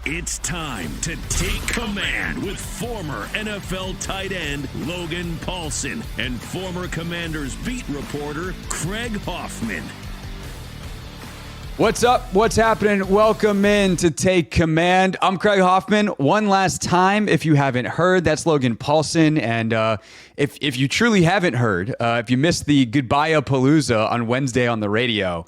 It's time to take command with former NFL tight end Logan Paulsen and former Commanders beat reporter Craig Hoffman. What's up? What's happening? Welcome in to Take Command. I'm Craig Hoffman. One last time, if you haven't heard, that's Logan Paulsen. And if you truly haven't heard, if you missed the Goodbye-a-Palooza on Wednesday on the radio,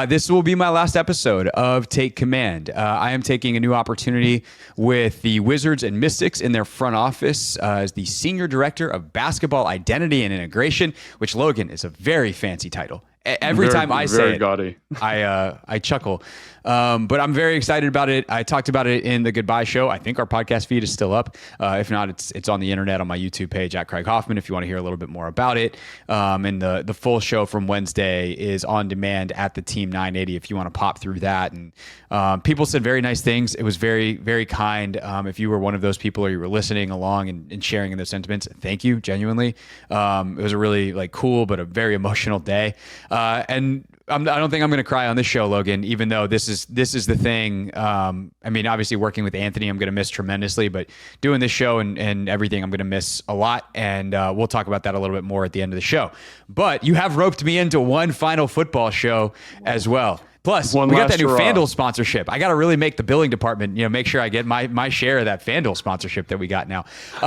this will be my last episode of Take Command. I am taking a new opportunity with the Wizards and Mystics in their front office as the Senior Director of Basketball Identity and Integration, which, Logan, is a very fancy title. Every time I say it, gaudy. I chuckle. But I'm very excited about it. I talked about it in the Goodbye show. I think our podcast feed is still up. If not, it's on the internet on my YouTube page at Craig Hoffman if you want to hear a little bit more about it. And the full show from Wednesday is on demand at the Team 980 if you want to pop through that. And people said very nice things. It was very, very kind. If you were one of those people or you were listening along and sharing in those sentiments, thank you, genuinely. It was a really cool but a very emotional day. And I don't think I'm going to cry on this show, Logan, even though this is the thing. I mean, obviously working with Anthony, I'm going to miss tremendously, but doing this show and everything, I'm going to miss a lot. And we'll talk about that a little bit more at the end of the show. But you have roped me into one final football show as well. Plus, we got that new FanDuel sponsorship. I got to really make the billing department, make sure I get my share of that FanDuel sponsorship that we got now.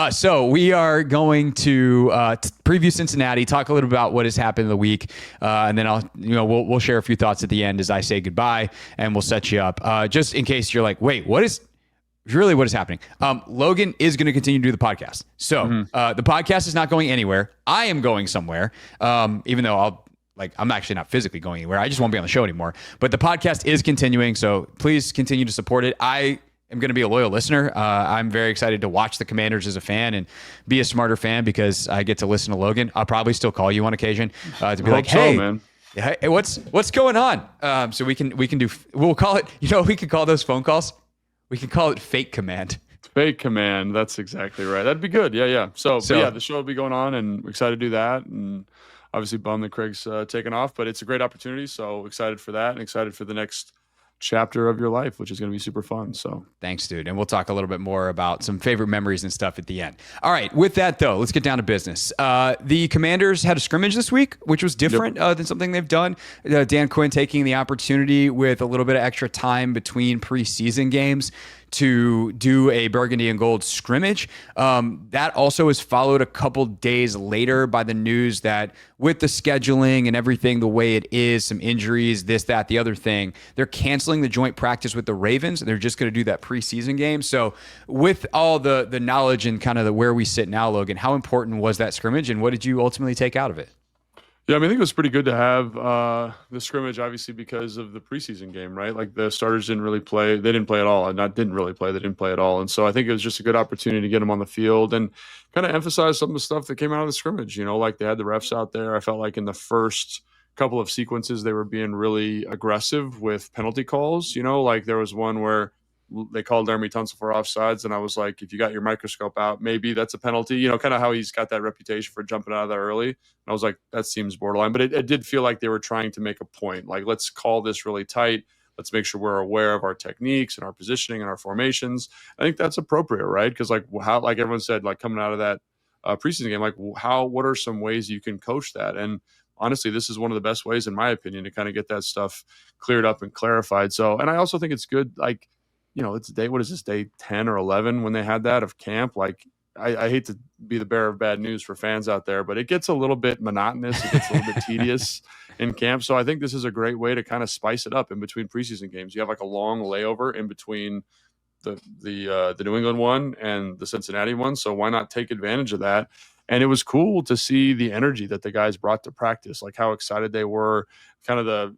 So we are going to preview Cincinnati, talk a little about what has happened in the week, and then we'll share a few thoughts at the end as I say goodbye, and we'll set you up. Just in case you're like, wait, what is happening? Logan is going to continue to do the podcast. So the podcast is not going anywhere. I am going somewhere, even though I'm actually not physically going anywhere. I just won't be on the show anymore. But the podcast is continuing, so please continue to support it. I am going to be a loyal listener. I'm very excited to watch the Commanders as a fan and be a smarter fan because I get to listen to Logan. I'll probably still call you on occasion to be like, hey, man. Hey, what's going on? So we'll call it, we can call those phone calls. We can call it fake command. Fake command. That's exactly right. That'd be good. Yeah. So yeah, the show will be going on and we're excited to do that. And obviously bummed that Craig's taken off, but it's a great opportunity. So excited for that and excited for the next chapter of your life, which is going to be super fun. So thanks, dude. And we'll talk a little bit more about some favorite memories and stuff at the end. All right. With that, though, let's get down to business. The Commanders had a scrimmage this week, which was different than something they've done. Dan Quinn taking the opportunity with a little bit of extra time between preseason games to do a Burgundy and Gold scrimmage. That also is followed a couple days later by the news that with the scheduling and everything the way it is, some injuries, this, that, the other thing, they're canceling the joint practice with the Ravens. They're just going to do that preseason game. So with all the knowledge and kind of where we sit now, Logan, how important was that scrimmage and what did you ultimately take out of it? Yeah, I think it was pretty good to have the scrimmage, obviously, because of the preseason game, right? Like the starters didn't really play. They didn't play at all. They didn't play at all. And so I think it was just a good opportunity to get them on the field and kind of emphasize some of the stuff that came out of the scrimmage. Like they had the refs out there. I felt like in the first couple of sequences, they were being really aggressive with penalty calls. Like there was one where they called Jeremy Tunsil for offsides, and I was like, if you got your microscope out, maybe that's a penalty. Kind of how he's got that reputation for jumping out of there early. And I was like, that seems borderline. But it did feel like they were trying to make a point. Like, let's call this really tight. Let's make sure we're aware of our techniques and our positioning and our formations. I think that's appropriate, right? Because like everyone said, like coming out of that preseason game, what are some ways you can coach that? And honestly, this is one of the best ways, in my opinion, to kind of get that stuff cleared up and clarified. So, and I also think it's good, it's day 10 or 11 when they had that of camp. Like, I hate to be the bearer of bad news for fans out there, but it gets a little bit monotonous. It gets a little bit tedious in camp. So I think this is a great way to kind of spice it up in between preseason games. You have a long layover in between the New England one and the Cincinnati one. So why not take advantage of that? And it was cool to see the energy that the guys brought to practice, like how excited they were, kind of the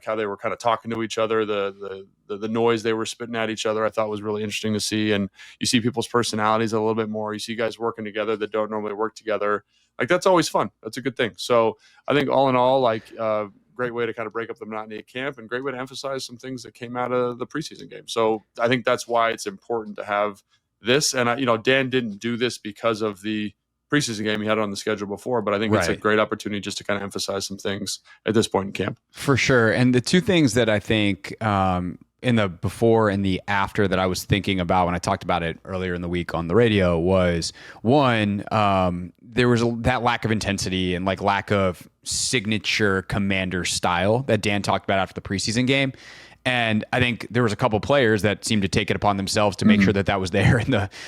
how they were kind of talking to each other, the noise they were spitting at each other, I thought was really interesting to see. And you see people's personalities a little bit more. You see guys working together that don't normally work together. Like, that's always fun. That's a good thing. So I think all in all, great way to kind of break up the monotony of camp and great way to emphasize some things that came out of the preseason game. So I think that's why it's important to have this. And Dan didn't do this because of the preseason game. He had it on the schedule before, but I think it's a great opportunity just to kind of emphasize some things at this point in camp. For sure. And the two things that I think in the before and the after that I was thinking about when I talked about it earlier in the week on the radio was one, there was that lack of intensity and like lack of signature Commander style that Dan talked about after the preseason game. And I think there was a couple players that seemed to take it upon themselves to make sure that was there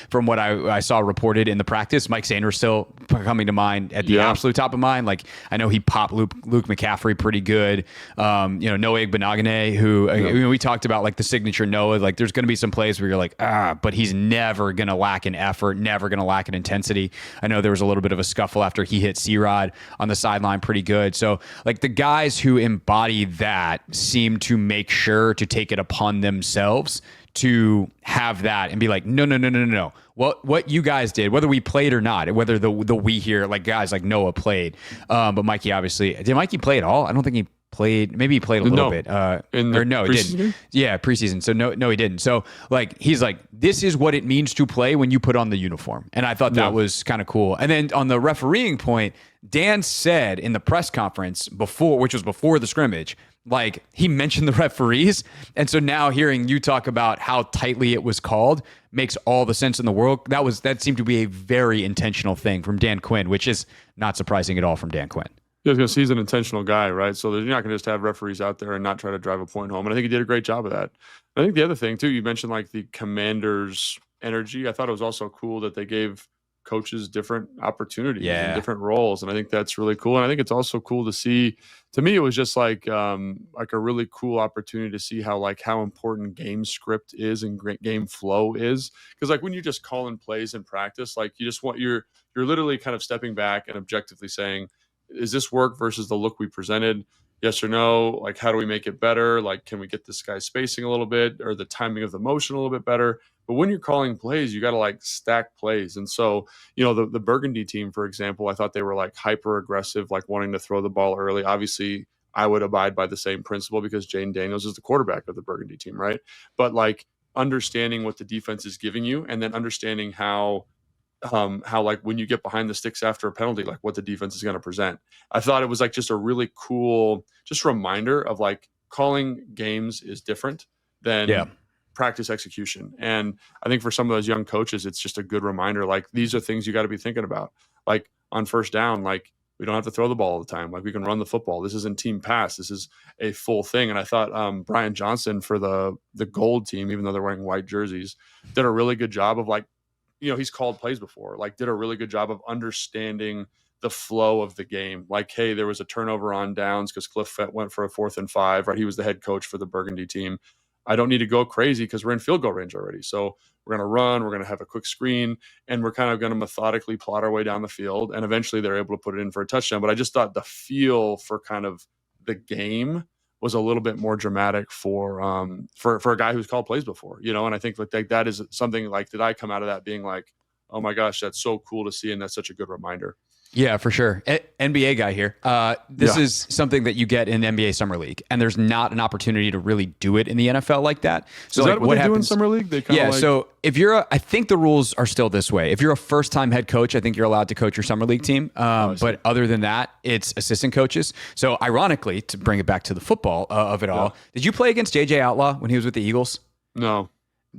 from what I saw reported in the practice. Mike Sanders still coming to mind at the absolute top of mind. Like I know he popped Luke McCaffrey pretty good. Noah Igbenogany, who we talked about like the signature Noah. Like there's going to be some plays where you're like but he's never going to lack in effort, never going to lack in intensity. I know there was a little bit of a scuffle after he hit C-Rod on the sideline pretty good. So like the guys who embody that seem to make sure to take it upon themselves to have that and be like, no. What you guys did, whether we played or not, whether the we here, like guys like Noah played, but Mikey obviously did. Mikey play at all? I don't think he played. Maybe he played a little bit. He didn't. Yeah, preseason. So no, he didn't. So like he's like, this is what it means to play when you put on the uniform, and I thought that was kind of cool. And then on the refereeing point, Dan said in the press conference which was before the scrimmage, like he mentioned the referees. And so now hearing you talk about how tightly it was called makes all the sense in the world. That seemed to be a very intentional thing from Dan Quinn, which is not surprising at all from Dan Quinn. Yeah, because he's an intentional guy, right? So you're not going to just have referees out there and not try to drive a point home. And I think he did a great job of that. I think the other thing too, you mentioned like the Commanders' energy. I thought it was also cool that they gave coaches different opportunities and different roles, and I think that's really cool. And I think it's also cool to see. To me, it was just like a really cool opportunity to see how important game script is and game flow is. Because like when you just call in plays in practice, like you're literally kind of stepping back and objectively saying, is this work versus the look we presented? Yes or no? Like, how do we make it better? Like, can we get this guy spacing a little bit or the timing of the motion a little bit better? But when you're calling plays, you got to like stack plays. And so, the Burgundy team, for example, I thought they were like hyper aggressive, like wanting to throw the ball early. Obviously, I would abide by the same principle because Jane Daniels is the quarterback of the Burgundy team, right? But like understanding what the defense is giving you and then understanding how like when you get behind the sticks after a penalty, like what the defense is going to present. I thought it was like just a really cool, just reminder of like calling games is different than practice execution. And I think for some of those young coaches, it's just a good reminder. Like these are things you got to be thinking about. Like on first down, like we don't have to throw the ball all the time. Like we can run the football. This isn't team pass. This is a full thing. And I thought Brian Johnson for the gold team, even though they're wearing white jerseys, did a really good job of like, he's called plays before, like did a really good job of understanding the flow of the game. Like, hey, there was a turnover on downs because Cliff went for a 4th and 5, right? He was the head coach for the Burgundy team. I don't need to go crazy because we're in field goal range already. So we're going to run, we're going to have a quick screen, and we're kind of going to methodically plot our way down the field. And eventually they're able to put it in for a touchdown. But I just thought the feel for kind of the game was a little bit more dramatic for a guy who's called plays before, and I think like that is something like, did I come out of that being like, oh my gosh, that's so cool to see. And that's such a good reminder. Yeah, for sure. NBA guy here. This is something that you get in NBA Summer League, and there's not an opportunity to really do it in the NFL like that. So is like, that what they do in Summer League? They so if I think the rules are still this way. If you're a first-time head coach, I think you're allowed to coach your Summer League team. But other than that, it's assistant coaches. So ironically, to bring it back to the football of it all, did you play against JJ Outlaw when he was with the Eagles? No.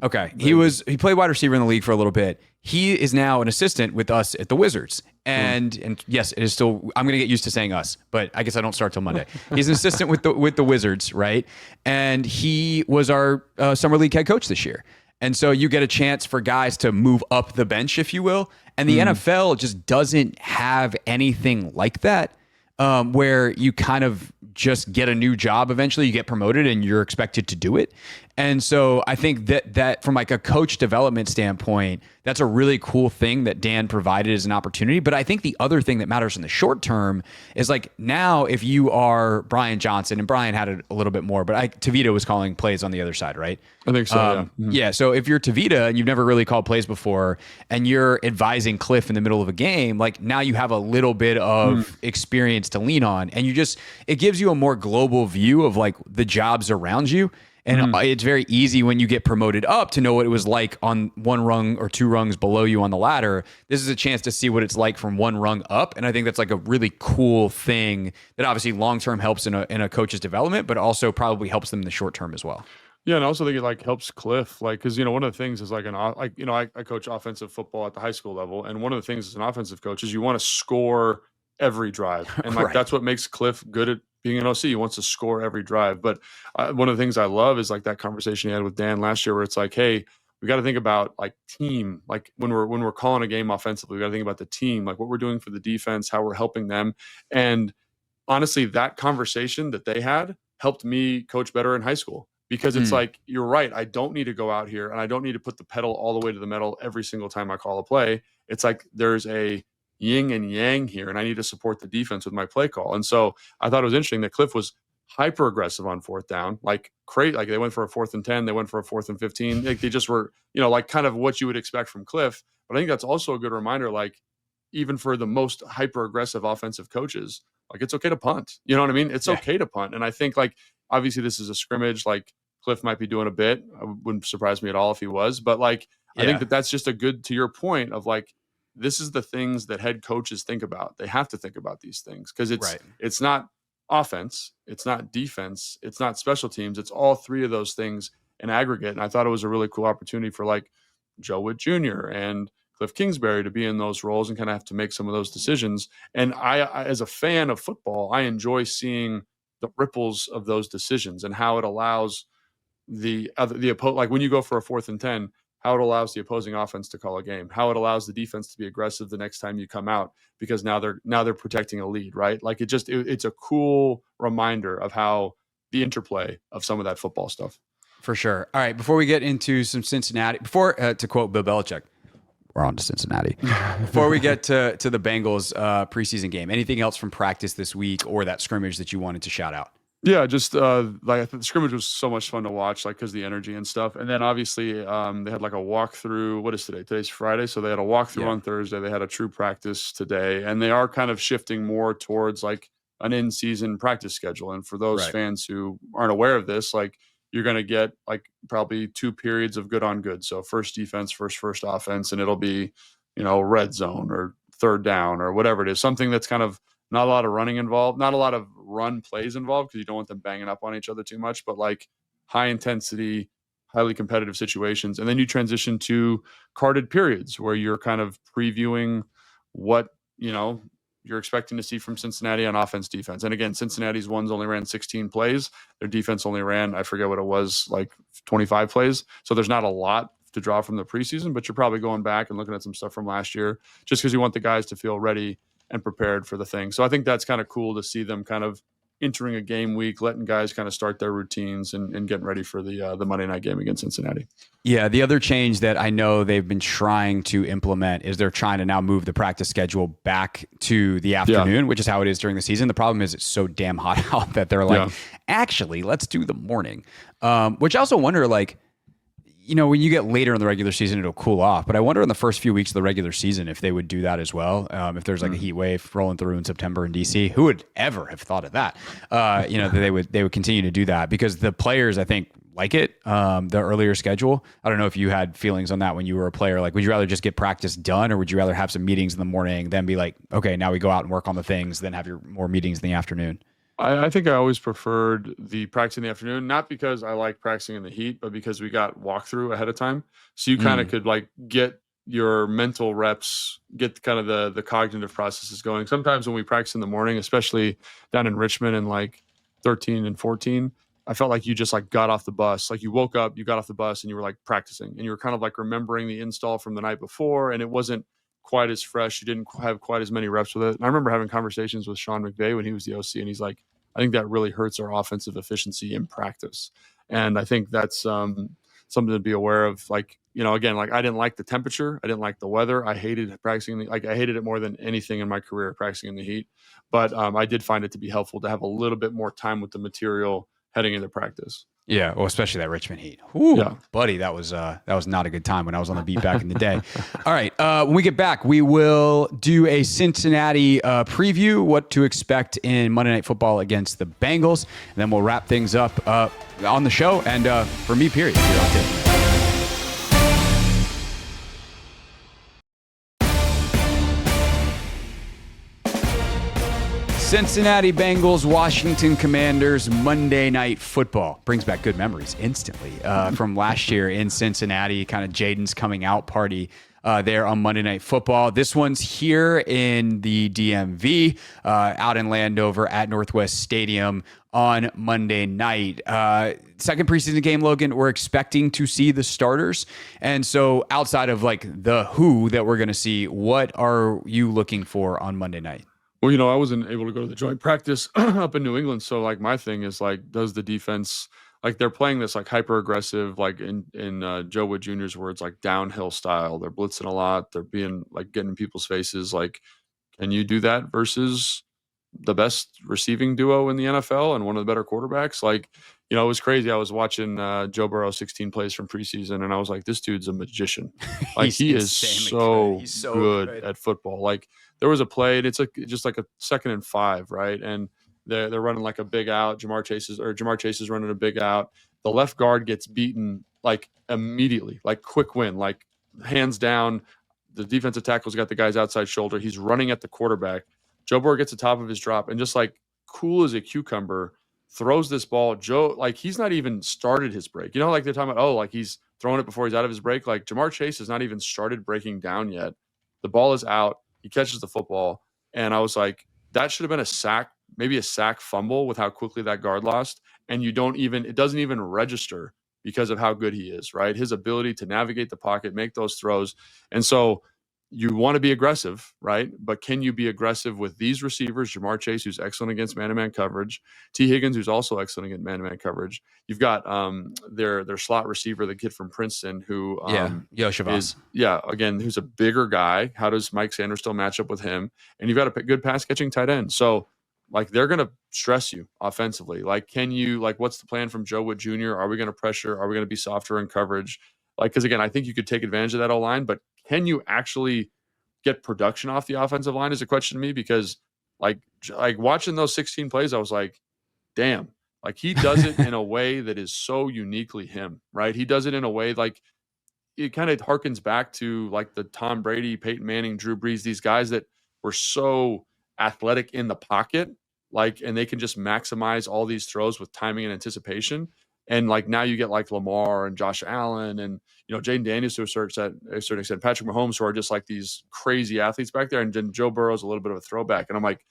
Okay. He played wide receiver in the league for a little bit. He is now an assistant with us at the Wizards. And yes, it is still, I'm going to get used to saying us, but I guess I don't start till Monday. He's an assistant with the Wizards, right? And he was our Summer League head coach this year. And so you get a chance for guys to move up the bench, if you will. And the NFL just doesn't have anything like that, where you kind of just get a new job eventually, you get promoted and you're expected to do it. And so I think that from like a coach development standpoint, that's a really cool thing that Dan provided as an opportunity. But I think the other thing that matters in the short term is like now if you are Brian Johnson, and Brian had it a little bit more, but Tavita was calling plays on the other side, right? I think so, Yeah, so if you're Tavita and you've never really called plays before and you're advising Cliff in the middle of a game, like now you have a little bit of experience to lean on, and it gives you a more global view of like the jobs around you. And it's very easy when you get promoted up to know what it was like on one rung or two rungs below you on the ladder. This is a chance to see what it's like from one rung up. And I think that's like a really cool thing that obviously long-term helps in a coach's development, but also probably helps them in the short term as well. Yeah, and I also think it like helps Cliff, like, because one of the things is like I coach offensive football at the high school level, and one of the things as an offensive coach is you want to score every drive, and like Right. that's what makes Cliff good at being an OC. He wants to score every drive. But one of the things I love is like that conversation he had with Dan last year, where it's like, hey, we got to think about like team, like when we're calling a game offensively, we got to think about the team, like what we're doing for the defense, how we're helping them, and honestly, that conversation that they had helped me coach better in high school because it's like, you're right. I don't need to go out here and I don't need to put the pedal all the way to the metal every single time I call a play. It's like there's a yin and yang here, and I need to support the defense with my play call. And so I thought it was interesting that Cliff was hyper aggressive on fourth down, like crazy. Like they went for a 4th and 10, they went for a 4th and 15. Like they just were, like kind of what you would expect from Cliff. But I think that's also a good reminder, like even for the most hyper aggressive offensive coaches, like it's okay to punt. You know what I mean? It's okay to punt. And I think like, obviously this is a scrimmage, like Cliff might be doing a bit. It wouldn't surprise me at all if he was, but like, I think that's just a good, to your point of like, this is the things that head coaches think about. They have to think about these things because it's not offense, it's not defense, it's not special teams. It's all three of those things in aggregate. And I thought it was a really cool opportunity for like Joe Witt Jr. and Cliff Kingsbury to be in those roles and kind of have to make some of those decisions. And I, as a fan of football, I enjoy seeing the ripples of those decisions and how it allows the like when you go for a 4th and 10, how it allows the opposing offense to call a game, how it allows the defense to be aggressive the next time you come out because now they're protecting a lead, right? Like it's a cool reminder of how the interplay of some of that football stuff. For sure. All right, before we get into some Cincinnati, to quote Bill Belichick, we're on to Cincinnati. Before we get to the Bengals preseason game, anything else from practice this week or that scrimmage that you wanted to shout out? Yeah, just like I think the scrimmage was so much fun to watch, like because the energy and stuff. And then obviously they had like a walkthrough. What is today? Today's Friday, so they had a walkthrough on Thursday. They had a true practice today, and they are kind of shifting more towards like an in-season practice schedule. And for those fans who aren't aware of this, like you're going to get like probably 2 periods of good on good. So first defense, first offense, and it'll be red zone or third down or whatever it is, something that's kind of not a lot of running involved, not a lot of run plays involved because you don't want them banging up on each other too much, but like high intensity, highly competitive situations. And then you transition to carded periods where you're kind of previewing what, you're expecting to see from Cincinnati on offense, defense. And again, Cincinnati's ones only ran 16 plays. Their defense only ran, I forget what it was, like 25 plays. So there's not a lot to draw from the preseason, but you're probably going back and looking at some stuff from last year just because you want the guys to feel ready and prepared for the thing. So I think that's kind of cool to see them kind of entering a game week, letting guys kind of start their routines and getting ready for the Monday night game against Cincinnati. Yeah, the other change that I know they've been trying to implement is they're trying to now move the practice schedule back to the afternoon, which is how it is during the season. The problem is it's so damn hot out that they're like, actually, let's do the morning. Which I also wonder, like, when you get later in the regular season, it'll cool off. But I wonder in the first few weeks of the regular season if they would do that as well. If there's like a heat wave rolling through in September in DC, who would ever have thought of that? That they would continue to do that because the players, I think, like it. The earlier schedule. I don't know if you had feelings on that when you were a player. Like, would you rather just get practice done, or would you rather have some meetings in the morning, then be like, okay, now we go out and work on the things, then have your more meetings in the afternoon? I think I always preferred the practice in the afternoon, not because I like practicing in the heat, but because we got walkthrough ahead of time. So you kind of could like get your mental reps, get kind of the cognitive processes going. Sometimes when we practice in the morning, especially down in Richmond in like 13 and 14, I felt like you just like got off the bus. Like you woke up, you got off the bus and you were like practicing and you were kind of like remembering the install from the night before. And it wasn't quite as fresh. You didn't have quite as many reps with it. And I remember having conversations with Sean McVay when he was the OC, and he's like, I think that really hurts our offensive efficiency in practice. And I think that's something to be aware of. Like, again, like I didn't like the temperature. I didn't like the weather. I hated practicing. I hated it more than anything in my career, practicing in the heat. But I did find it to be helpful to have a little bit more time with the material heading into practice. Yeah, well, especially that Richmond heat. Ooh, buddy, that was not a good time when I was on the beat back in the day. All right, when we get back, we will do a Cincinnati preview, what to expect in Monday Night Football against the Bengals, and then we'll wrap things up on the show and for me, period. Here on Tape. Cincinnati Bengals, Washington Commanders, Monday Night Football. Brings back good memories instantly from last year in Cincinnati, kind of Jaden's coming out party there on Monday Night Football. This one's here in the DMV, out in Landover at Northwest Stadium on Monday night. Second preseason game, Logan, we're expecting to see the starters. And so outside of like the who that we're going to see, what are you looking for on Monday night? Well, I wasn't able to go to the joint practice up in New England. So like my thing is like, does the defense, like they're playing this like hyper aggressive, like in Joe Wood Jr.'s words, like downhill style. They're blitzing a lot. They're being like getting in people's faces. Like, can you do that versus the best receiving duo in the NFL and one of the better quarterbacks? Like, it was crazy. I was watching Joe Burrow 16 plays from preseason, and I was like, this dude's a magician. Like he is so good at football. Like there was a play, and it's like just like a 2nd and 5, right? And they're running like a big out. Jamar Chase is running a big out. The left guard gets beaten like immediately, like quick win, like hands down. The defensive tackle's got the guy's outside shoulder. He's running at the quarterback. Joe Burrow gets the top of his drop and just like cool as a cucumber throws this ball. Joe, like he's not even started his break. Like they're talking about, like he's throwing it before he's out of his break. Like Jamar Chase has not even started breaking down yet. The ball is out. He catches the football. And I was like, that should have been a sack, maybe a sack fumble with how quickly that guard lost. And it doesn't even register because of how good he is, right? His ability to navigate the pocket, make those throws. And so you want to be aggressive, right? But can you be aggressive with these receivers? Jamar Chase, who's excellent against man-to-man coverage. T. Higgins, who's also excellent against man-to-man coverage. You've got their slot receiver, the kid from Princeton, who Shavas. Again, who's a bigger guy. How does Mike Sanders still match up with him? And you've got a good pass-catching tight end. So, like, they're going to stress you offensively. Like, what's the plan from Joe Wood Jr.? Are we going to pressure? Are we going to be softer in coverage? Like, because again, I think you could take advantage of that O-line, but can you actually get production off the offensive line is a question to me, because like watching those 16 plays, I was like, damn, like he does it in a way that is so uniquely him, right? He does it in a way like it kind of harkens back to like the Tom Brady, Peyton Manning, Drew Brees, these guys that were so athletic in the pocket, like, and they can just maximize all these throws with timing and anticipation. And like now you get like Lamar and Josh Allen and, Jaden Daniels to a certain extent, Patrick Mahomes, who are just like these crazy athletes back there. And then Joe Burrow's a little bit of a throwback. And I'm like,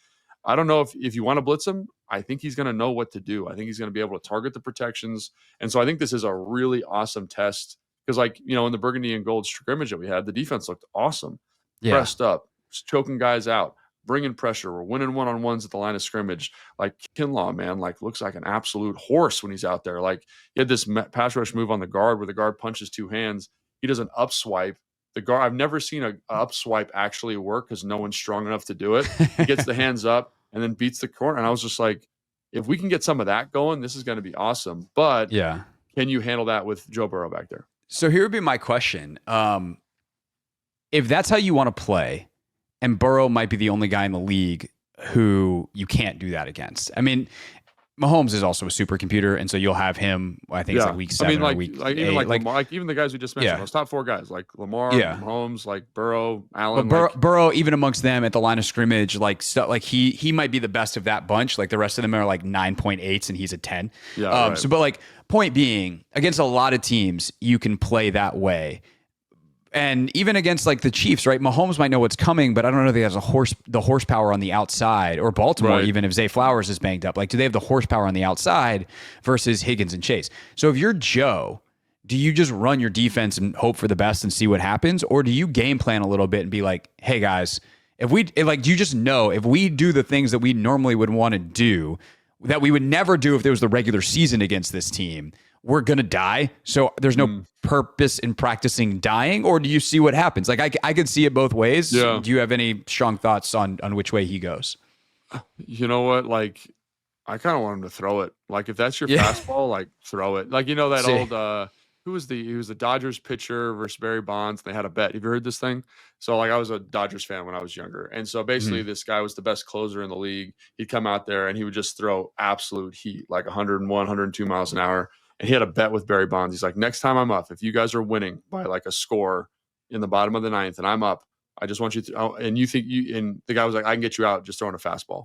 I don't know if you want to blitz him. I think he's going to know what to do. I think he's going to be able to target the protections. And so I think this is a really awesome test because like, in the Burgundy and Gold scrimmage that we had, the defense looked awesome. Yeah. Pressed up, choking guys out, bringing pressure. We're winning one-on-ones at the line of scrimmage. Like Kinlaw, man, like looks like an absolute horse when he's out there. Like he had this pass rush move on the guard where the guard punches two hands. He does an up swipe. The guard, I've never seen a up swipe actually work because no one's strong enough to do it. He gets the hands up and then beats the corner. And I was just like, if we can get some of that going, this is going to be awesome. But can you handle that with Joe Burrow back there? So here would be my question. If that's how you want to play, and Burrow might be the only guy in the league who you can't do that against. I mean, Mahomes is also a supercomputer, and so you'll have him. I think it's like week 7 or week 8. Even Lamar, like even the guys we just mentioned, those top 4 guys, like Lamar, Mahomes, like Burrow, Allen. But Burrow, even amongst them at the line of scrimmage, like he might be the best of that bunch. Like the rest of them are like 9.8s, and he's a 10. Yeah. Right. So, but like point being, against a lot of teams, you can play that way. And even against like the Chiefs, right? Mahomes might know what's coming, but I don't know if he has the horsepower on the outside, or Baltimore, even if Zay Flowers is banged up. Like, do they have the horsepower on the outside versus Higgins and Chase? So if you're Joe, do you just run your defense and hope for the best and see what happens? Or do you game plan a little bit and be like, hey guys, do you just know if we do the things that we normally would want to do that we would never do if there was the regular season against this team, we're going to die. So there's no purpose in practicing dying, or do you see what happens? Like I could see it both ways. Yeah. Do you have any strong thoughts on which way he goes? You know what? Like I kind of want him to throw it. Like if that's your fastball, like throw it. Like, that old, he was the Dodgers pitcher versus Barry Bonds. They had a bet. Have you heard this thing? So like I was a Dodgers fan when I was younger. And so basically this guy was the best closer in the league. He'd come out there and he would just throw absolute heat, like 101, 102 miles an hour. And he had a bet with Barry Bonds. He's like, next time I'm up, if you guys are winning by like a score in the bottom of the 9th and I'm up, I just want you to, and you think and the guy was like, I can get you out just throwing a fastball.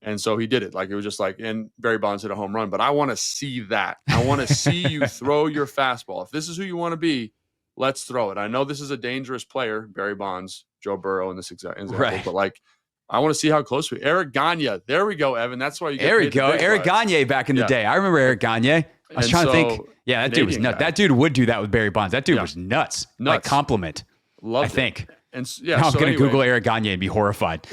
And so he did it. Like, it was just like, and Barry Bonds hit a home run. But I want to see that. I want to see you throw your fastball. If this is who you want to be, let's throw it. I know this is a dangerous player, Barry Bonds, Joe Burrow in this example, Right. but like, I want to see how close we. Eric Gagne, there we go, Evan. That's why you get Eric Gagne back in the day. I remember Eric Gagne. I was trying to think. Yeah, that dude was nuts. That dude would do that with Barry Bonds. That dude was nuts. Like, compliment. Loved I think. And yeah, now I'm going to Google Eric Gagne and be horrified.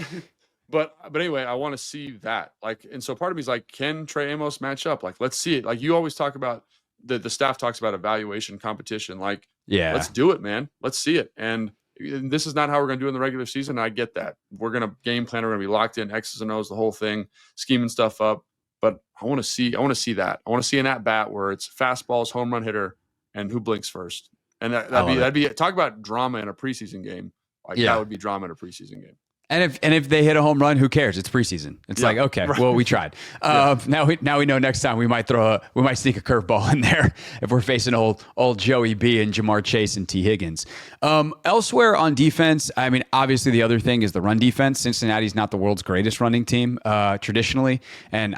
But anyway, I want to see that. Like, and so part of me is like, can Trey Amos match up? Like, let's see it. Like, you always talk about the staff talks about evaluation competition. Like, let's do it, man. Let's see it. And this is not how we're going to do it in the regular season. I get that. We're going to game plan. We're going to be locked in X's and O's, the whole thing, scheming stuff up. But I want to see that. I want to see an at bat where it's fastballs, home run hitter, and who blinks first. And that'd be talk about drama in a preseason game. Like, that would be drama in a preseason game. And if they hit a home run, who cares? It's preseason. It's like, okay, well, we tried. Now we know next time we might sneak a curveball in there if we're facing old Joey B and Jamar Chase and T Higgins. Elsewhere on defense, I mean, obviously the other thing is the run defense. Cincinnati's not the world's greatest running team traditionally, and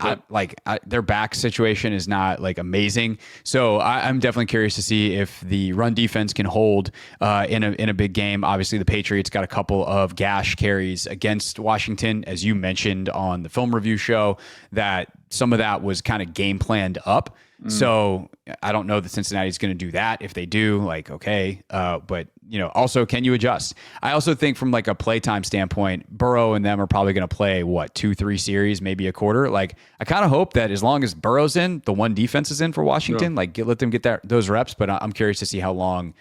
their back situation is not like amazing. So I'm definitely curious to see if the run defense can hold in a big game. Obviously, the Patriots got a couple of gash carries against Washington, as you mentioned on the film review show, that some of that was kind of game planned up. So I don't know that Cincinnati's going to do that. If they do, like, okay. But, also, can you adjust? I also think from like a playtime standpoint, Burrow and them are probably going to play 2-3 series, maybe a quarter. Like, I kind of hope that as long as Burrow's in, the one defense is in for Washington, let them get those reps. But I'm curious to see how long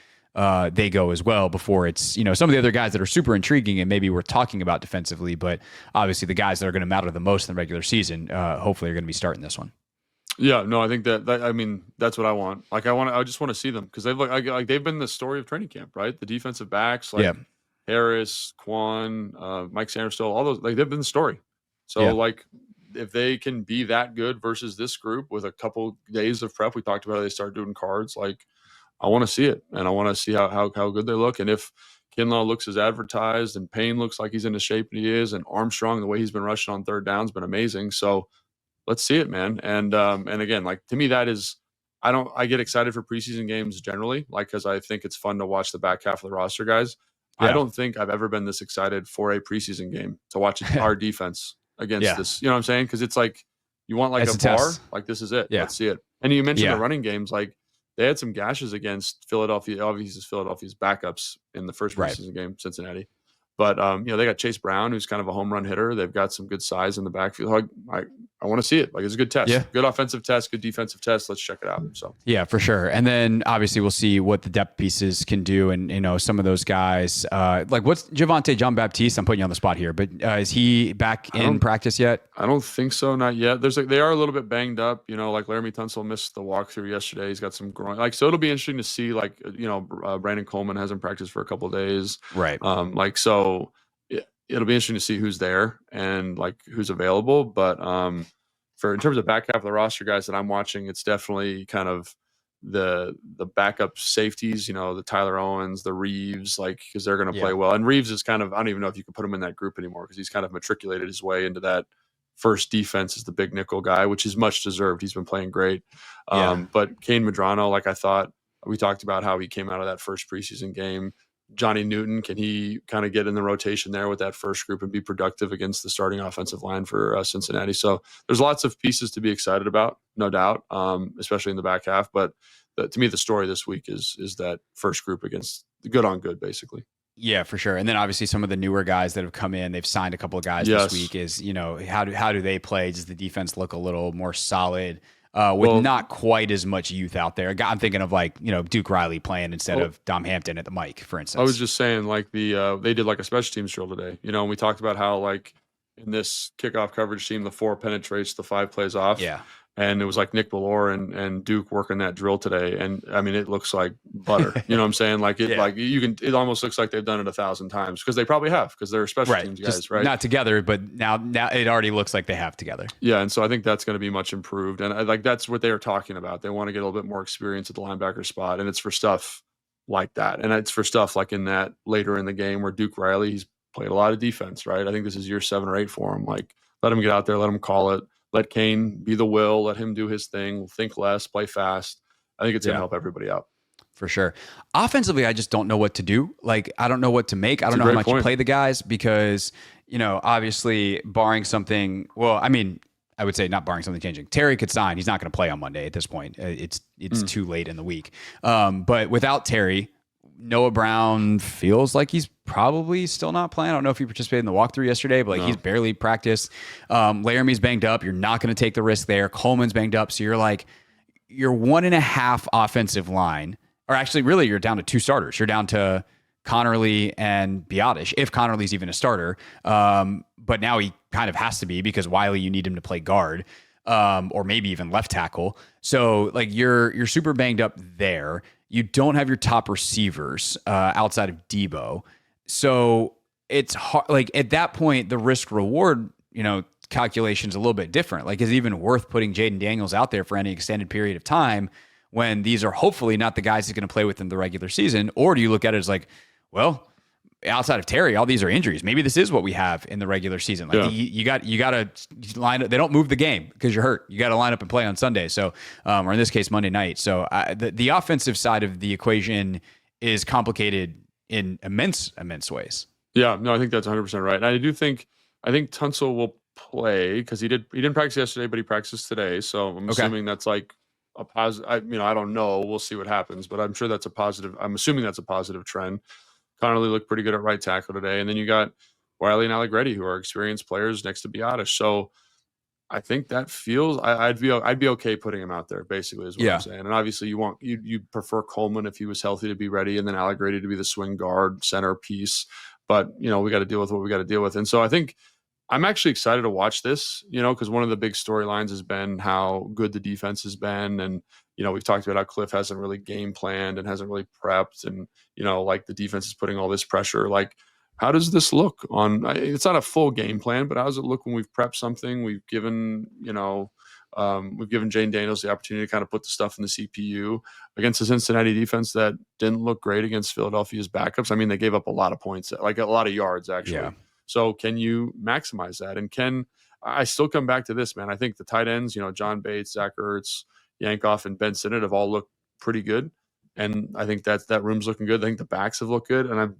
they go as well before it's, some of the other guys that are super intriguing and maybe we're talking about defensively, but obviously the guys that are going to matter the most in the regular season, hopefully are going to be starting this one. Yeah, no, I think that's what I want. Like, I just want to see them because they've been the story of training camp, right? The defensive backs, like Harris, Quan, Mike Sanderson, all those, like, they've been the story. So like, if they can be that good versus this group with a couple days of prep, we talked about how they start doing cards, like, I want to see it, and I want to see how good they look. And if Kinlaw looks as advertised, and Payne looks like he's in the shape he is, and Armstrong, the way he's been rushing on third down has been amazing. So let's see it, man. And again, like, to me, that is, I get excited for preseason games generally, like, because I think it's fun to watch the back half of the roster guys. I don't think I've ever been this excited for a preseason game to watch our defense against this. You know what I'm saying? Because it's like, you want like a bar, like, this is it. Let's see it. And you mentioned the running games, like, they had some gashes against Philadelphia. Obviously, Philadelphia's backups in the first preseason game, Cincinnati. But they got Chase Brown, who's kind of a home run hitter. They've got some good size in the backfield. I want to see it. Like, it's a good test. Good offensive test, good defensive test. Let's check it out. So yeah, for sure. And then obviously we'll see what the depth pieces can do. And some of those guys, like, what's Javonte Jean-Baptiste? I'm putting you on the spot here, but is he back in practice yet? I don't think so. Not yet. They are a little bit banged up. Like, Laramie Tunsil missed the walkthrough yesterday. He's got some groin. Like, so it'll be interesting to see. Like, Brandon Coleman hasn't practiced for a couple of days. Right. So it'll be interesting to see who's there and like who's available. But in terms of back half of the roster guys that I'm watching, it's definitely kind of the backup safeties, the Tyler Owens, the Reeves, like, because they're going to play well. And Reeves is kind of, I don't even know if you can put him in that group anymore because he's kind of matriculated his way into that first defense as the big nickel guy, which is much deserved. He's been playing great. But Kane Medrano, like, I thought we talked about how he came out of that first preseason game. Johnny Newton, can he kind of get in the rotation there with that first group and be productive against the starting offensive line for Cincinnati? So there's lots of pieces to be excited about, no doubt, especially in the back half. But to me, the story this week is that first group against the good on good, basically. Yeah, for sure. And then obviously some of the newer guys that have come in, they've signed a couple of guys this week. Is how do they play? Does the defense look a little more solid? With not quite as much youth out there. I'm thinking of like, Duke Riley playing instead of Dom Hampton at the mic, for instance. I was just saying, like, they did like a special teams drill today, and we talked about how, like, in this kickoff coverage team, the 4 penetrates, the 5 plays off. Yeah. And it was like Nick Ballore and Duke working that drill today. And I mean, it looks like butter. You know what I'm saying? Like, it almost looks like they've done it 1,000 times because they probably have, because they're special teams guys, just right? Not together, but now it already looks like they have together. Yeah. And so I think that's going to be much improved. And that's what they are talking about. They want to get a little bit more experience at the linebacker spot. And it's for stuff like that. And it's for stuff like in that later in the game where Duke Riley, he's played a lot of defense, right? I think this is year 7 or 8 for him. Like, Let him get out there. Let him call it. Let Kane be the will. Let him do his thing. Think less. Play fast. I think it's going to help everybody out. For sure. Offensively, I just don't know what to do. Like, I don't know what to make. I don't know how much you play the guys because, obviously barring something, I would say not barring something changing. Terry could sign. He's not going to play on Monday at this point. It's too late in the week. But without Terry, Noah Brown feels like he's probably still not playing. I don't know if he participated in the walkthrough yesterday, but he's barely practiced. Laramie's banged up. You're not going to take the risk there. Coleman's banged up. So you're like, your 1.5 offensive line, or actually really you're down to 2 starters. You're down to Connerly and Biotish, if Connerly's even a starter. But now he kind of has to be because Wiley, you need him to play guard, or maybe even left tackle. So like you're super banged up there. You don't have your top receivers outside of Debo. So it's hard. Like at that point, the risk reward, calculation is a little bit different. Like, is it even worth putting Jaden Daniels out there for any extended period of time when these are hopefully not the guys he's going to play with in the regular season? Or do you look at it as like, well, outside of Terry, all these are injuries. Maybe this is what we have in the regular season. Like you got to line up. They don't move the game because you're hurt. You got to line up and play on Sunday. So, or in this case, Monday night. So the offensive side of the equation is complicated in immense ways. Yeah, no, I think that's 100% right. And I think Tunsil will play because he didn't practice yesterday, but he practiced today. So I'm assuming that's like a positive. I don't know. We'll see what happens, but I'm sure that's a positive. I'm assuming that's a positive trend. Connerly looked pretty good at right tackle today. And then you got Wiley and Allegretti, who are experienced players next to Biotish. So I think that feels I'd be okay putting him out there, basically, is what I'm saying. And obviously you prefer Coleman if he was healthy to be ready, and then Allegretti to be the swing guard center piece. But we got to deal with what we got to deal with. And so I think I'm actually excited to watch this, because one of the big storylines has been how good the defense has been. And, we've talked about how Cliff hasn't really game planned and hasn't really prepped. And, like the defense is putting all this pressure. Like, how does this look it's not a full game plan, but how does it look when we've prepped something? We've given, Jane Daniels the opportunity to kind of put the stuff in the CPU against the Cincinnati defense that didn't look great against Philadelphia's backups. I mean, they gave up a lot of points, like a lot of yards, actually. Yeah. So can you maximize that? And I still come back to this, man. I think the tight ends, John Bates, Zach Ertz, Yankoff, and Ben Sinnott have all looked pretty good. And I think that room's looking good. I think the backs have looked good. And I'm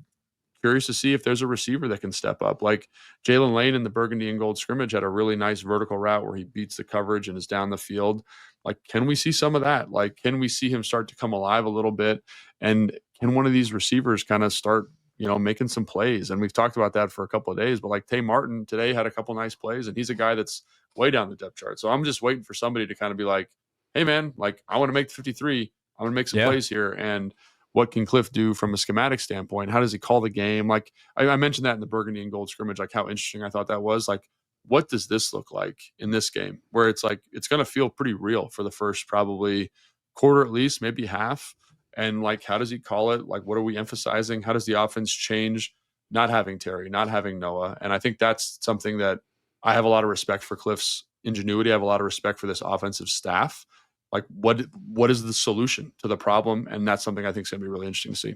curious to see if there's a receiver that can step up. Like Jalen Lane in the Burgundy and Gold Scrimmage had a really nice vertical route where he beats the coverage and is down the field. Like, can we see some of that? Like, can we see him start to come alive a little bit? And can one of these receivers kind of start making some plays? And we've talked about that for a couple of days, but like Tay Martin today had a couple nice plays, and he's a guy that's way down the depth chart. So I'm just waiting for somebody to kind of be like, hey man, like I want to make the 53. I want to make some plays here. And what can Cliff do from a schematic standpoint? How does he call the game? Like I mentioned that in the Burgundy and Gold Scrimmage, like how interesting I thought that was. Like, what does this look like in this game where it's like, it's going to feel pretty real for the first probably quarter, at least maybe half. And like, how does he call it? Like, what are we emphasizing? How does the offense change? Not having Terry, not having Noah. And I think that's something that I have a lot of respect for Cliff's ingenuity. I have a lot of respect for this offensive staff. Like, what is the solution to the problem? And that's something I think is going to be really interesting to see.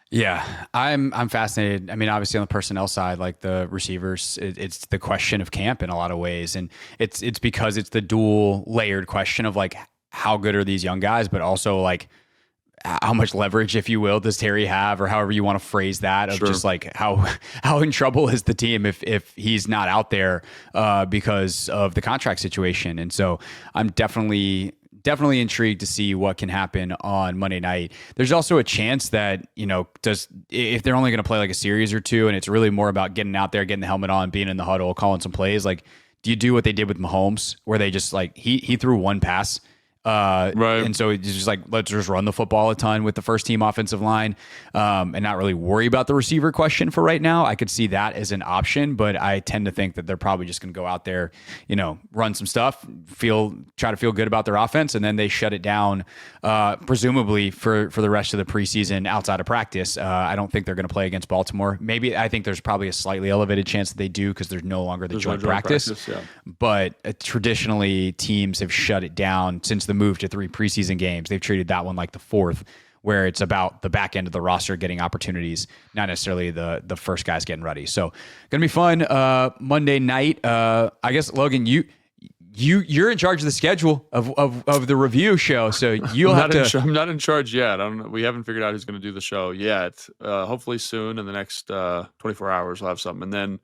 Yeah, I'm fascinated. I mean, obviously on the personnel side, like the receivers, it's the question of camp in a lot of ways. And it's because it's the dual layered question of like, how good are these young guys, but also like, how much leverage, if you will, does Terry have, or however you want to phrase that, of just like how in trouble is the team if he's not out there because of the contract situation. And so I'm definitely intrigued to see what can happen on Monday night. There's also a chance that, if they're only going to play like a series or two, and it's really more about getting out there, getting the helmet on, being in the huddle, calling some plays, like, do you do what they did with Mahomes, where they just like, he threw one pass, right. And so it's just like, let's just run the football a ton with the first team offensive line, and not really worry about the receiver question for right now. I could see that as an option, but I tend to think that they're probably just going to go out there, run some stuff, try to feel good about their offense, and then they shut it down, presumably for the rest of the preseason outside of practice. I don't think they're going to play against Baltimore. Maybe I think there's probably a slightly elevated chance that they do because there's no longer the joint practice. Yeah. But traditionally, teams have shut it down since the move to 3 preseason games. They've treated that one like the 4th, where it's about the back end of the roster getting opportunities, not necessarily the first guys getting ready. So gonna be fun. Monday night. I guess Logan, you're in charge of the schedule of the review show, so you'll have to. I'm not in charge yet. We haven't figured out who's going to do the show yet. Hopefully soon, in the next 24 hours, we'll have something, and then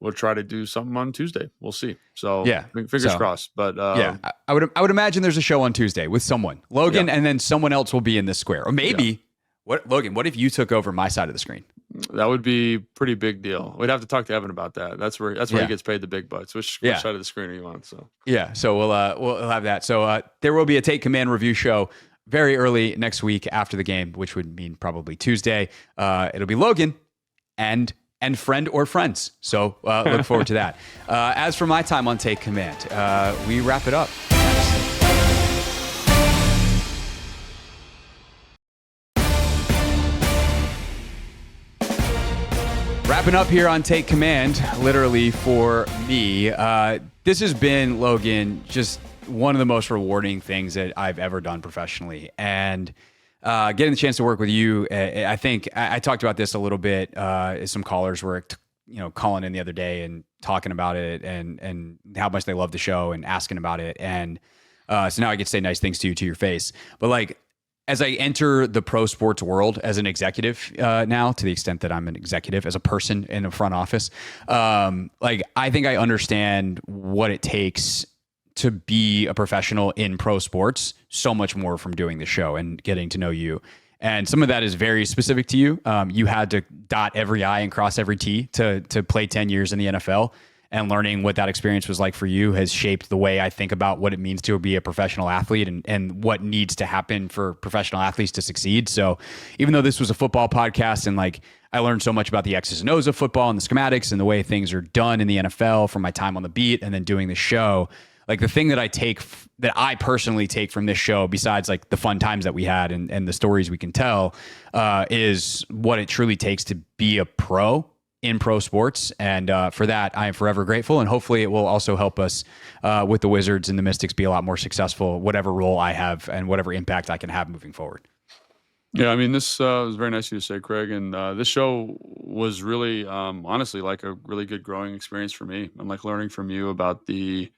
we'll try to do something on Tuesday. We'll see. So yeah, fingers crossed. But yeah, I would imagine there's a show on Tuesday with someone, Logan, and then someone else will be in this square, or maybe Logan. What if you took over my side of the screen? That would be a pretty big deal. We'd have to talk to Evan about that. That's where he gets paid the big bucks. Which side of the screen are you on? So so we'll have that. So there will be a Take Command review show very early next week after the game, which would mean probably Tuesday. It'll be Logan and friend or friends. So look forward to that. As for my time on Take Command, we wrap it up. Wrapping up here on Take Command, literally for me, this has been, Logan, just one of the most rewarding things that I've ever done professionally. And getting the chance to work with you, I think I talked about this a little bit as some callers were calling in the other day and talking about it and how much they love the show and asking about it. And so now I get to say nice things to you to your face. But like, as I enter the pro sports world as an executive now, to the extent that I'm an executive as a person in a front office, like I think I understand what it takes to be a professional in pro sports so much more from doing the show and getting to know you. And some of that is very specific to you. You had to dot every I and cross every T to play 10 years in the NFL. And learning what that experience was like for you has shaped the way I think about what it means to be a professional athlete and what needs to happen for professional athletes to succeed. So even though this was a football podcast and like I learned so much about the X's and O's of football and the schematics and the way things are done in the NFL from my time on the beat and then doing the show, like the thing that I personally take from this show, besides like the fun times that we had and the stories we can tell, is what it truly takes to be a pro in pro sports. And for that, I am forever grateful. And hopefully it will also help us with the Wizards and the Mystics be a lot more successful, whatever role I have and whatever impact I can have moving forward. Yeah, I mean, this was very nice of you to say, Craig. And this show was really, honestly, like a really good growing experience for me. I'm like learning from you about the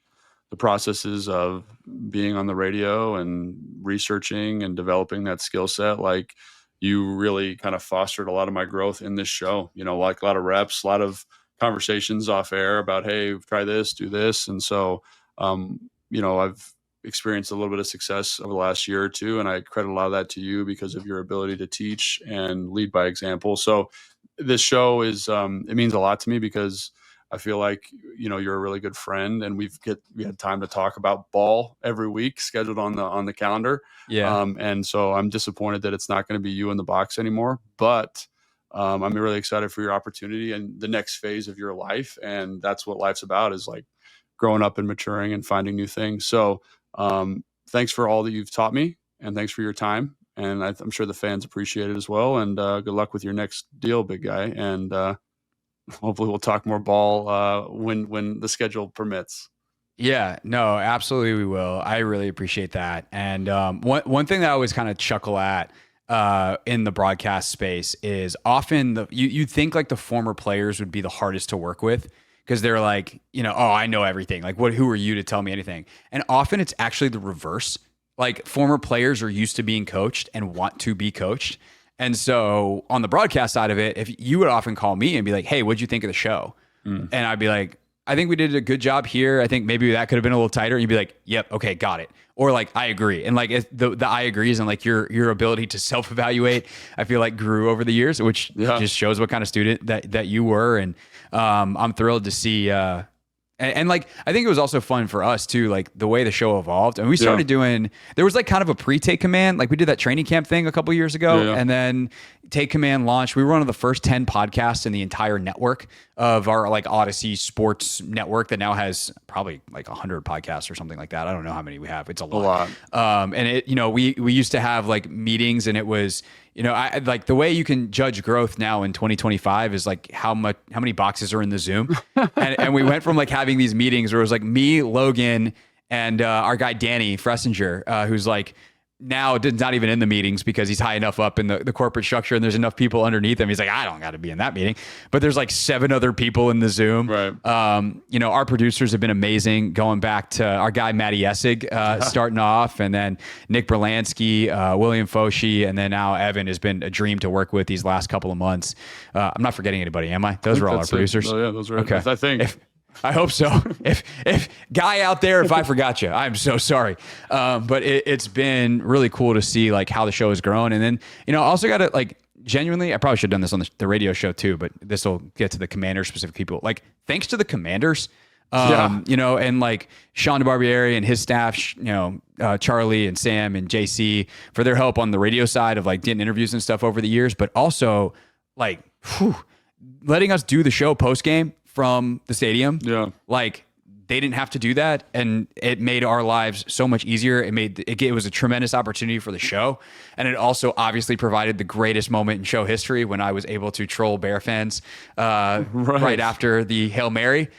processes of being on the radio and researching and developing that skill set. Like, you really kind of fostered a lot of my growth in this show, like a lot of reps, a lot of conversations off air about, hey, try this, do this. And so, I've experienced a little bit of success over the last year or two, and I credit a lot of that to you because of your ability to teach and lead by example. So this show is, it means a lot to me because I feel like, you're a really good friend, and we had time to talk about ball every week scheduled on the calendar. Yeah. And so I'm disappointed that it's not going to be you in the box anymore, but I'm really excited for your opportunity and the next phase of your life. And that's what life's about, is like growing up and maturing and finding new things. So thanks for all that you've taught me, and thanks for your time. And I'm sure the fans appreciate it as well. And good luck with your next deal, big guy. And hopefully we'll talk more ball when the schedule permits. Yeah, no, absolutely we will. I really appreciate that. And one thing that I always kind of chuckle at in the broadcast space is often you'd think like the former players would be the hardest to work with because they're like, oh, I know everything. Like, who are you to tell me anything? And often it's actually the reverse. Like, former players are used to being coached and want to be coached. And so on the broadcast side of it, if you would often call me and be like, hey, what'd you think of the show? And I'd be like, I think we did a good job here. I think maybe that could have been a little tighter. And you'd be like, yep, okay, got it. Or like, I agree. And like the I agrees and like your ability to self-evaluate, I feel like grew over the years, which just shows what kind of student that you were. And I'm thrilled to see and like, I think it was also fun for us too, like the way the show evolved. And we started doing, there was like kind of a pre-Take Command, like we did that training camp thing a couple years ago. And then Take Command launched. We were one of the first 10 podcasts in the entire network of our like Odyssey Sports network that now has probably like 100 podcasts or something like that. I don't know how many we have. It's a lot. And it, we used to have like meetings, and it was, I like the way you can judge growth now in 2025 is like how many boxes are in the Zoom. and we went from like having these meetings where it was like me, Logan, and our guy Danny Fressinger, who's like now not even in the meetings because he's high enough up in the corporate structure and there's enough people underneath him. He's like, I don't got to be in that meeting, but there's like 7 other people in the Zoom. Right. Our producers have been amazing, going back to our guy, Matty Essig, starting off, and then Nick Berlansky, William Foshi, and then now Evan has been a dream to work with these last couple of months. I'm not forgetting anybody, am I? Those are all our producers. Oh yeah, those are okay. I think. I hope so. If guy out there, if I forgot you, I'm so sorry. But it's been really cool to see like how the show has grown. And then, also got to like genuinely, I probably should have done this on the radio show too, but this will get to the Commanders specific people. Like thanks to the Commanders, and like Sean DeBarbieri and his staff, Charlie and Sam and JC for their help on the radio side of like getting interviews and stuff over the years, but also like letting us do the show post game from the stadium. Yeah. Like they didn't have to do that. And it made our lives so much easier. It was a tremendous opportunity for the show. And it also obviously provided the greatest moment in show history when I was able to troll Bear fans right after the Hail Mary,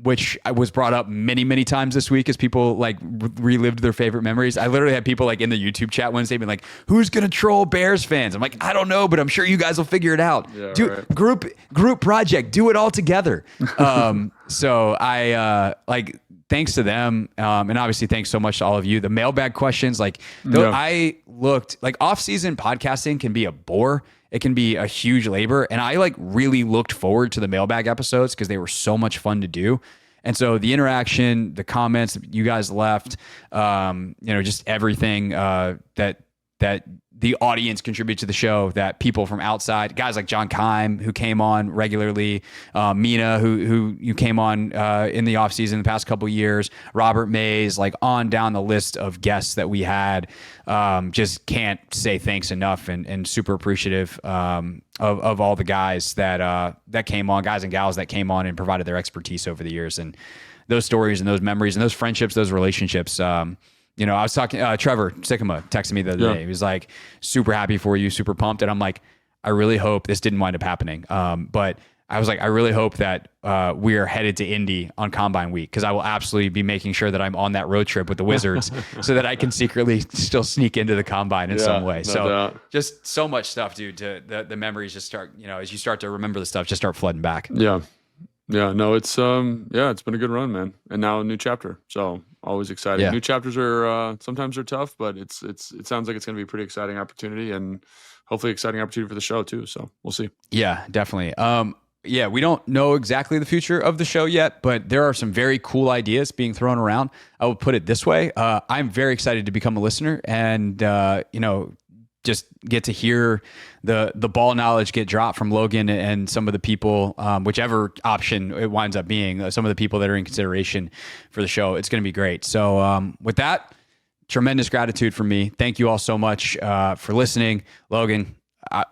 which was brought up many, many times this week as people like relived their favorite memories. I literally had people like in the YouTube chat Wednesday being like, who's going to troll Bears fans? I'm like, I don't know, but I'm sure you guys will figure it out. Yeah, Group project, do it all together. So I thanks to them. And obviously thanks so much to all of you. The mailbag questions, I looked like off-season podcasting can be a bore. It can be a huge labor. And I really looked forward to the mailbag episodes because they were so much fun to do. And so the interaction, the comments that you guys left, just everything that the audience contributed to the show, that people from outside, guys like John Keim, who came on regularly, Mina, who you came on in the offseason the past couple of years, Robert Mays, like on down the list of guests that we had. Just can't say thanks enough, and super appreciative of all the guys that came on, guys and gals that came on and provided their expertise over the years, and those stories and those memories and those friendships, those relationships. I was talking, Trevor Sycamore texted me the other day. He was like, super happy for you, super pumped. And I'm like, I really hope this didn't wind up happening. But I was like, I really hope that we are headed to Indy on Combine Week, because I will absolutely be making sure that I'm on that road trip with the Wizards so that I can secretly still sneak into the Combine in some way. Just so much stuff, dude. The memories just start, as you start to remember the stuff, just start flooding back. Yeah. Yeah, no, it's been a good run, man. And now a new chapter. So always exciting. Yeah. New chapters are sometimes they're tough, but it sounds like it's going to be a pretty exciting opportunity, and hopefully exciting opportunity for the show too. So we'll see. Yeah, definitely. We don't know exactly the future of the show yet, but there are some very cool ideas being thrown around. I will put it this way. I'm very excited to become a listener and, just get to hear the ball knowledge get dropped from Logan and some of the people, whichever option it winds up being, some of the people that are in consideration for the show. It's going to be great. So with that, tremendous gratitude from me. Thank you all so much for listening. Logan,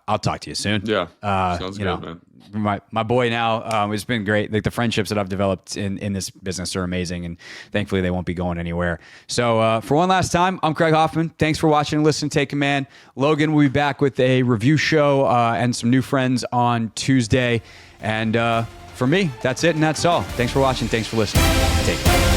I'll talk to you soon. Yeah, sounds good, man. My boy now, it's been great. Like the friendships that I've developed in this business are amazing, and thankfully they won't be going anywhere. So for one last time, I'm Craig Hoffman. Thanks for watching and listening to Take Command. Logan will be back with a review show and some new friends on Tuesday. And for me, that's it and that's all. Thanks for watching. Thanks for listening. Take care.